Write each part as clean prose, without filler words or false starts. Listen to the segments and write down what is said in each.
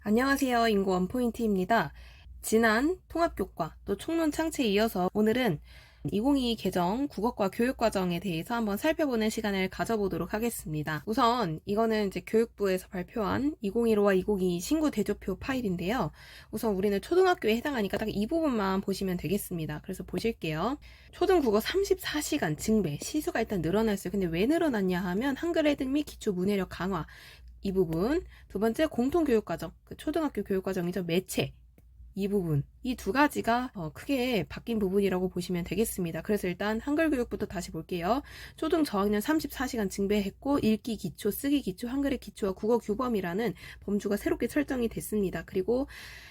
안녕하세요. 인구 원포인트입니다. 지난 통합교과 또 총론 창체에 이어서 오늘은 2022 개정 국어과 교육과정에 대해서 한번 살펴보는 시간을 가져보도록 하겠습니다. 우선 이거는 이제 교육부에서 발표한 2015와 2022 신구 대조표 파일인데요. 우선 우리는 초등학교에 해당하니까 딱 이 부분만 보시면 되겠습니다. 그래서 보실게요. 초등국어 34시간 증배, 시수가 일단 늘어났어요. 근데 왜 늘어났냐 하면 한글 해득 및 기초 문해력 강화, 이 부분. 두 번째 공통교육과정, 초등학교 교육과정이죠. 매체, 이 부분, 이 두 가지가 크게 바뀐 부분이라고 보시면 되겠습니다. 그래서 일단 한글 교육부터 다시 볼게요. 초등 저학년 34시간 증배했고 읽기 기초, 쓰기 기초, 한글의 기초와 국어 규범이라는 범주가 새롭게 설정이 됐습니다. 그리고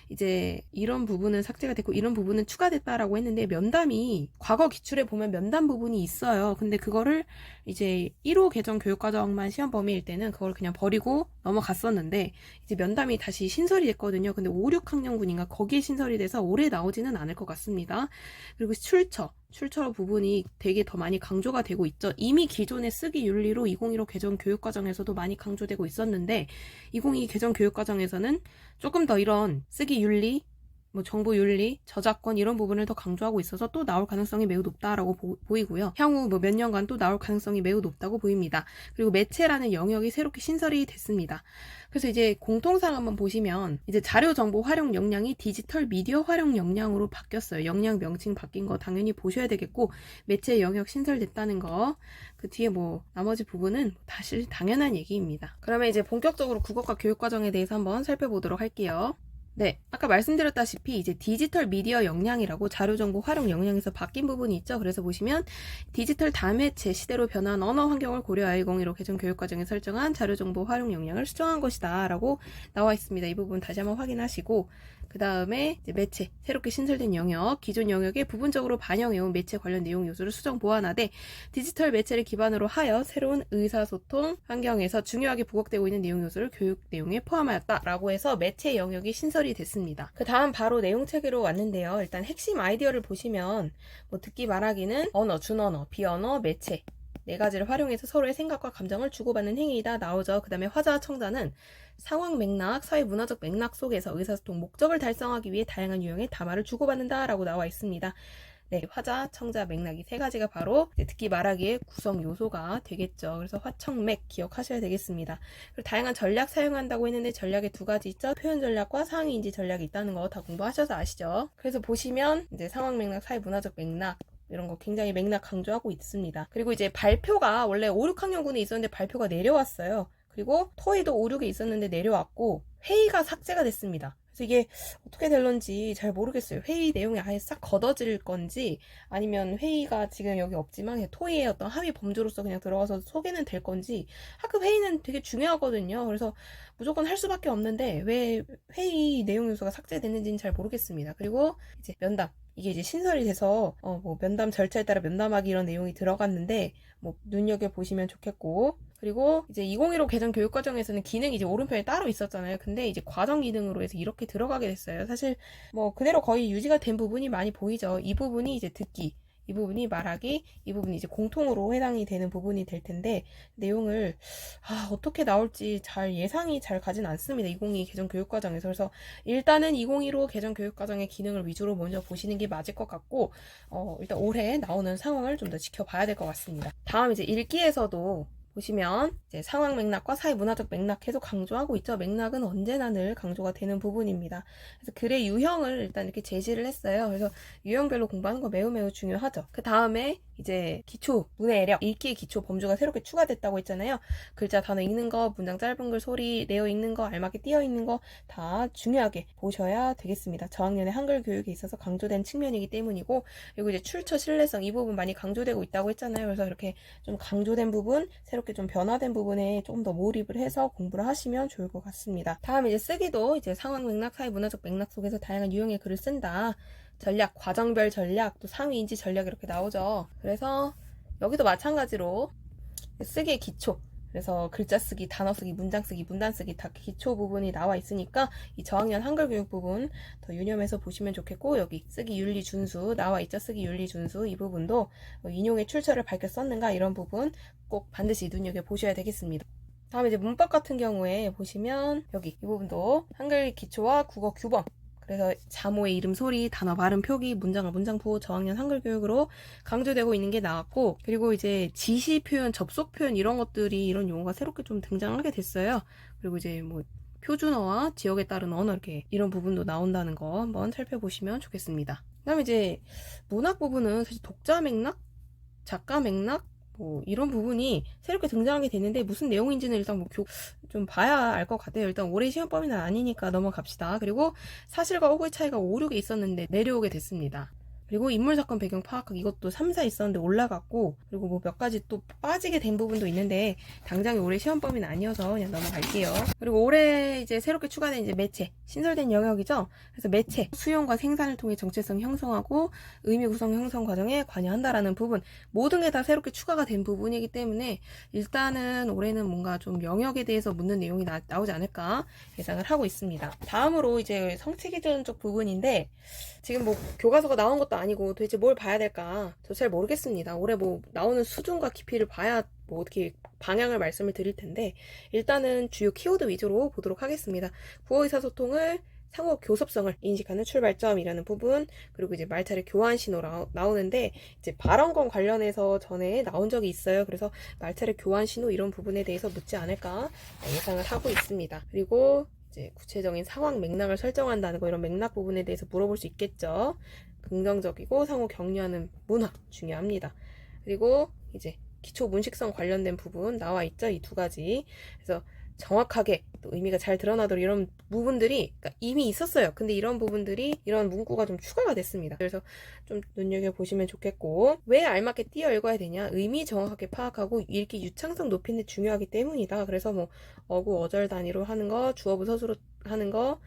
이제 이런 부분은 삭제가 됐고 이런 부분은 추가됐다라고 했는데, 면담이 과거 기출에 보면 면담 부분이 있어요. 근데 그거를 이제 1호 개정 교육과정만 시험 범위일 때는 그걸 그냥 버리고 넘어갔었는데, 이제 면담이 다시 신설이 됐거든요. 근데 5, 6학년군인가 거기에 신설이 돼서 올해 나오지는 않을 것 같습니다. 그리고 출처 부분이 되게 더 많이 강조가 되고 있죠. 이미 기존의 쓰기 윤리로 2015 개정 교육과정에서도 많이 강조되고 있었는데, 2022 개정 교육과정에서는 조금 더 이런 쓰기 윤리, 정보 윤리, 저작권 이런 부분을 더 강조하고 있어서 또 나올 가능성이 매우 높다라고 보이고요. 향후 몇 년간 또 나올 가능성이 매우 높다고 보입니다. 그리고 매체라는 영역이 새롭게 신설이 됐습니다. 그래서 이제 공통상 한번 보시면 이제 자료 정보 활용 역량이 디지털 미디어 활용 역량으로 바뀌었어요. 역량 명칭 바뀐 거 당연히 보셔야 되겠고, 매체 영역 신설됐다는 거, 그 뒤에 나머지 부분은 다시 당연한 얘기입니다. 그러면 이제 본격적으로 국어과 교육과정에 대해서 한번 살펴보도록 할게요. 네, 아까 말씀드렸다시피 이제 디지털 미디어 역량이라고 자료정보 활용 역량에서 바뀐 부분이 있죠. 그래서 보시면 디지털 다매체 시대로 변한 언어 환경을 고려하여 2015 개정 교육과정에 설정한 자료정보 활용 역량을 수정한 것이다 라고 나와 있습니다. 이 부분 다시 한번 확인하시고, 그 다음에 이제 매체, 새롭게 신설된 영역, 기존 영역에 부분적으로 반영해온 매체 관련 내용 요소를 수정 보완하되 디지털 매체를 기반으로 하여 새로운 의사소통 환경에서 중요하게 부각되고 있는 내용 요소를 교육 내용에 포함하였다라고 해서 매체 영역이 신설이 됐습니다. 그 다음 바로 내용 체계로 왔는데요. 일단 핵심 아이디어를 보시면 듣기 말하기는 언어, 준언어, 비언어, 매체 네 가지를 활용해서 서로의 생각과 감정을 주고받는 행위이다 나오죠. 그 다음에 화자와 청자는 상황 맥락, 사회 문화적 맥락 속에서 의사소통 목적을 달성하기 위해 다양한 유형의 담화를 주고받는다 라고 나와 있습니다. 네, 화자, 청자, 맥락 이 세 가지가 바로 듣기 말하기의 구성 요소가 되겠죠. 그래서 화청맥 기억하셔야 되겠습니다. 그리고 다양한 전략 사용한다고 했는데 전략에 두 가지 있죠. 표현 전략과 상황 인지 전략이 있다는 거 다 공부하셔서 아시죠? 그래서 보시면 이제 상황 맥락, 사회 문화적 맥락 이런 거 굉장히 맥락 강조하고 있습니다. 그리고 이제 발표가 원래 5, 6학년군에 있었는데 발표가 내려왔어요. 그리고 토의도 5, 6에 있었는데 내려왔고 회의가 삭제가 됐습니다. 그래서 이게 어떻게 될런지 잘 모르겠어요. 회의 내용이 아예 싹 걷어질 건지, 아니면 회의가 지금 여기 없지만 토의의 어떤 하위 범주로서 그냥 들어가서 소개는 될 건지. 학급 회의는 되게 중요하거든요. 그래서 무조건 할 수밖에 없는데 왜 회의 내용 요소가 삭제됐는지는 잘 모르겠습니다. 그리고 이제 면담, 이게 이제 신설이 돼서 면담 절차에 따라 면담하기 이런 내용이 들어갔는데 눈여겨보시면 좋겠고, 그리고 이제 2015 개정 교육과정에서는 기능이 이제 오른편에 따로 있었잖아요. 근데 이제 과정 기능으로 해서 이렇게 들어가게 됐어요. 사실 그대로 거의 유지가 된 부분이 많이 보이죠. 이 부분이 이제 듣기, 이 부분이 말하기, 이 부분이 이제 공통으로 해당이 되는 부분이 될 텐데, 내용을 어떻게 나올지 예상이 잘 가진 않습니다. 2022 개정 교육과정에서. 그래서 일단은 2015 개정 교육과정의 기능을 위주로 먼저 보시는 게 맞을 것 같고, 일단 올해 나오는 상황을 좀 더 지켜봐야 될 것 같습니다. 다음 이제 읽기에서도 보시면 이제 상황 맥락과 사회 문화적 맥락 계속 강조하고 있죠. 맥락은 언제나 늘 강조가 되는 부분입니다. 그래서 글의 유형을 일단 이렇게 제시를 했어요. 그래서 유형별로 공부하는 거 매우 중요하죠. 그 다음에 이제 기초, 문해력, 읽기의 기초 범주가 새롭게 추가됐다고 했잖아요. 글자 단어 읽는 거, 문장 짧은 글 소리 내어 읽는 거, 알맞게 띄어 읽는 거 다 중요하게 보셔야 되겠습니다. 저학년의 한글 교육에 있어서 강조된 측면이기 때문이고, 그리고 이제 출처 신뢰성 이 부분 많이 강조되고 있다고 했잖아요. 그래서 이렇게 좀 강조된 부분, 새롭게 좀 변화된 부분에 조금 더 몰입을 해서 공부를 하시면 좋을 것 같습니다. 다음 이제 쓰기도 이제 상황 맥락, 사회 문화적 맥락 속에서 다양한 유형의 글을 쓴다. 전략, 과정별 전략, 또 상위 인지 전략 이렇게 나오죠. 그래서 여기도 마찬가지로 쓰기의 기초, 그래서 글자 쓰기, 단어 쓰기, 문장 쓰기, 문단 쓰기 다 기초 부분이 나와 있으니까 이 저학년 한글 교육 부분 더 유념해서 보시면 좋겠고, 여기 쓰기 윤리 준수 나와 있죠. 쓰기 윤리 준수 이 부분도 인용의 출처를 밝혀 썼는가 이런 부분 꼭 반드시 눈여겨 보셔야 되겠습니다. 다음에 이제 문법 같은 경우에 보시면 여기 이 부분도 한글 기초와 국어 규범, 그래서 자모의 이름, 소리, 단어, 발음, 표기, 문장을 문장포, 저학년 한글 교육으로 강조되고 있는 게 나왔고, 그리고 이제 지시 표현, 접속 표현 이런 것들이, 이런 용어가 새롭게 좀 등장하게 됐어요. 그리고 이제 뭐 표준어와 지역에 따른 언어, 이렇게 이런 부분도 나온다는 거 한번 살펴보시면 좋겠습니다. 그다음에 이제 문학 부분은 사실 독자 맥락, 작가 맥락, 뭐 이런 부분이 새롭게 등장하게 되는데 무슨 내용인지는 일단 좀 봐야 알 것 같아요. 일단 올해 시험 범위는 아니니까 넘어갑시다. 그리고 사실과 오구의 차이가 5, 6에 있었는데 내려오게 됐습니다. 그리고 인물 사건 배경 파악하기, 이것도 3, 4 있었는데 올라갔고, 그리고 뭐 몇 가지 또 빠지게 된 부분도 있는데 당장에 올해 시험 범위는 아니어서 그냥 넘어갈게요. 그리고 올해 이제 새롭게 추가된 이제 매체, 신설된 영역이죠. 그래서 매체 수용과 생산을 통해 정체성 형성하고 의미 구성 형성 과정에 관여한다라는 부분, 모든 게 다 새롭게 추가가 된 부분이기 때문에 일단은 올해는 뭔가 좀 영역에 대해서 묻는 내용이 나오지 않을까 예상을 하고 있습니다. 다음으로 이제 성취 기준 쪽 부분인데, 지금 뭐 교과서가 나온 것도 아니고 도대체 뭘 봐야 될까 저 잘 모르겠습니다. 올해 뭐 나오는 수준과 깊이를 봐야 뭐 어떻게 방향을 말씀을 드릴 텐데, 일단은 주요 키워드 위주로 보도록 하겠습니다. 국어 의사소통을 상호 교섭성을 인식하는 출발점이라는 부분, 그리고 이제 말차례 교환 신호 나오는데, 이제 발언권 관련해서 전에 나온 적이 있어요. 그래서 말차례 교환 신호 이런 부분에 대해서 묻지 않을까 예상을 하고 있습니다. 그리고 이제 구체적인 상황 맥락을 설정한다는 거, 이런 맥락 부분에 대해서 물어볼 수 있겠죠. 긍정적이고 상호 격려하는 문화 중요합니다. 그리고 이제 기초 문식성 관련된 부분 나와 있죠. 이 두 가지. 그래서 정확하게 또 의미가 잘 드러나도록 이런 부분들이 그러니까 이미 있었어요. 근데 이런 부분들이, 이런 문구가 좀 추가가 됐습니다. 그래서 좀 눈여겨보시면 좋겠고, 왜 알맞게 띄어 읽어야 되냐, 의미 정확하게 파악하고 읽기 유창성 높이는 중요하기 때문이다. 그래서 뭐 어구 어절 단위로 하는 거, 주어부 서술로 하는 거,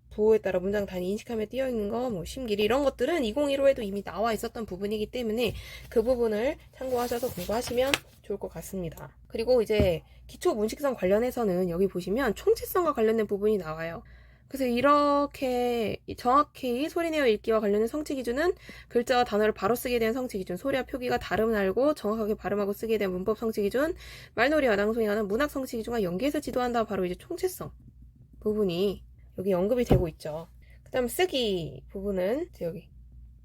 부호에 따라 문장 단위 인식하며 띄어 있는 거, 뭐 심길이, 이런 것들은 2015에도 이미 나와 있었던 부분이기 때문에 그 부분을 참고하셔서 공부하시면 좋을 것 같습니다. 그리고 이제 기초 문식성 관련해서는 여기 보시면 총체성과 관련된 부분이 나와요. 그래서 이렇게 정확히 소리내어 읽기와 관련된 성취 기준은 글자와 단어를 바로 쓰게 대한 성취 기준, 소리와 표기가 다름을 알고 정확하게 발음하고 쓰게 대한 문법 성취 기준, 말놀이와 낭송에 관한 문학 성취 기준과 연계해서 지도한다. 바로 이제 총체성 부분이 여기 언급이 되고 있죠. 그 다음 쓰기 부분은 여기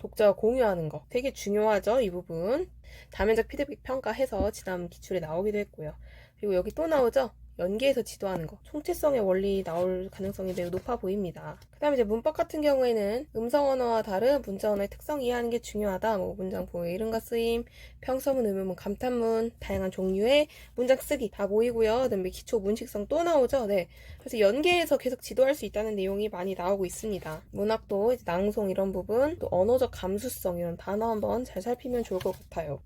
독자와 공유하는 거 되게 중요하죠. 이 부분 다면적 피드백 평가해서 지난 기출에 나오기도 했고요. 그리고 여기 또 나오죠. 연계해서 지도하는 거, 총체성의 원리 나올 가능성이 매우 높아 보입니다. 그 다음에 이제 문법 같은 경우에는 음성 언어와 다른 문자 언어의 특성 이해하는 게 중요하다. 뭐 문장 보호의 이름과 쓰임, 평서문, 의문문, 감탄문, 다양한 종류의 문장 쓰기 다 모이고요. 그다음에 기초 문식성 또 나오죠. 네. 그래서 연계해서 계속 지도할 수 있다는 내용이 많이 나오고 있습니다. 문학도 이제 낭송 이런 부분, 또 언어적 감수성 이런 단어 한번 잘 살피면 좋을 것 같아요.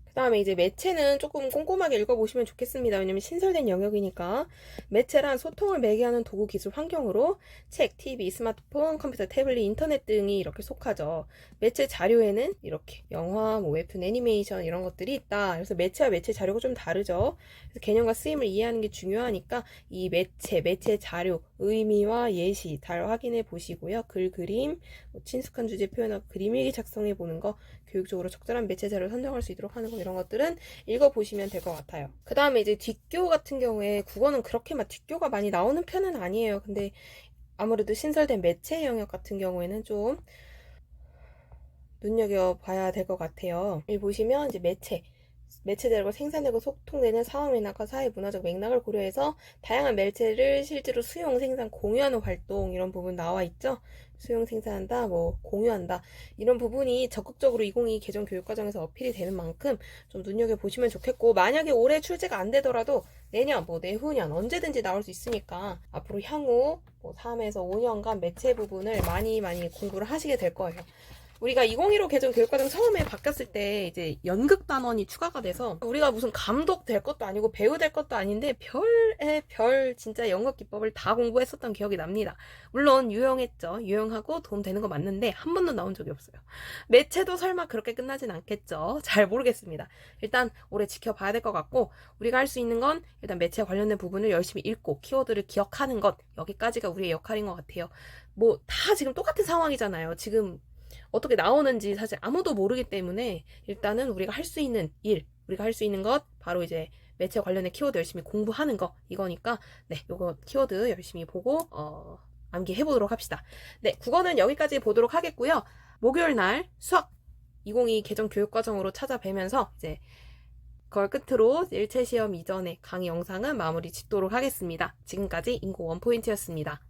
그 다음에 이제 매체는 조금 꼼꼼하게 읽어보시면 좋겠습니다. 왜냐면 신설된 영역이니까. 매체란 소통을 매개하는 도구 기술 환경으로 책, TV, 스마트폰, 컴퓨터, 태블릿, 인터넷 등이 이렇게 속하죠. 매체 자료에는 이렇게 영화, 뭐 웹툰, 애니메이션 이런 것들이 있다. 그래서 매체와 매체 자료가 좀 다르죠. 그래서 개념과 쓰임을 이해하는 게 중요하니까 이 매체 자료, 의미와 예시 잘 확인해 보시고요. 글, 그림, 뭐 친숙한 주제 표현하고 그림 일기 작성해 보는 거, 교육적으로 적절한 매체 자료를 선정할 수 있도록 하는 거, 이런 것들은 읽어보시면 될 것 같아요. 그 다음에 이제 뒷교 같은 경우에 국어는 그렇게 막 뒷교가 많이 나오는 편은 아니에요. 근데 아무래도 신설된 매체 영역 같은 경우에는 좀 눈여겨봐야 될 것 같아요. 여기 보시면 이제 매체들과 생산되고 소통되는 상황 맥락과 사회 문화적 맥락을 고려해서 다양한 매체를 실제로 수용, 생산, 공유하는 활동, 이런 부분 나와 있죠. 수용, 생산한다, 뭐 공유한다, 이런 부분이 적극적으로 2022 개정 교육과정에서 어필이 되는 만큼 좀 눈여겨보시면 좋겠고, 만약에 올해 출제가 안 되더라도 내년, 뭐 내후년 언제든지 나올 수 있으니까 앞으로 향후 뭐 3에서 5년간 매체 부분을 많이 공부를 하시게 될 거예요. 우리가 2015 개정 교육과정 처음에 바뀌었을 때 이제 연극 단원이 추가가 돼서 우리가 무슨 감독 될 것도 아니고 배우 될 것도 아닌데 별의 별 진짜 연극 기법을 다 공부했었던 기억이 납니다. 물론 유용했죠. 유용하고 도움 되는 거 맞는데 한 번도 나온 적이 없어요. 매체도 설마 그렇게 끝나진 않겠죠. 잘 모르겠습니다. 일단 올해 지켜봐야 될 것 같고, 우리가 할 수 있는 건 일단 매체 관련된 부분을 열심히 읽고 키워드를 기억하는 것, 여기까지가 우리의 역할인 것 같아요. 뭐 다 지금 똑같은 상황이잖아요. 지금 어떻게 나오는지 사실 아무도 모르기 때문에 일단은 우리가 할 수 있는 일, 우리가 할 수 있는 것 바로 이제 매체 관련된 키워드 열심히 공부하는 거 이거니까 네, 요거 키워드 열심히 보고 암기해 보도록 합시다. 네, 국어는 여기까지 보도록 하겠고요. 목요일 날 수학 2022 개정 교육과정으로 찾아뵈면서 이제 그걸 끝으로 일체 시험 이전의 강의 영상은 마무리 짓도록 하겠습니다. 지금까지 인고 원포인트였습니다.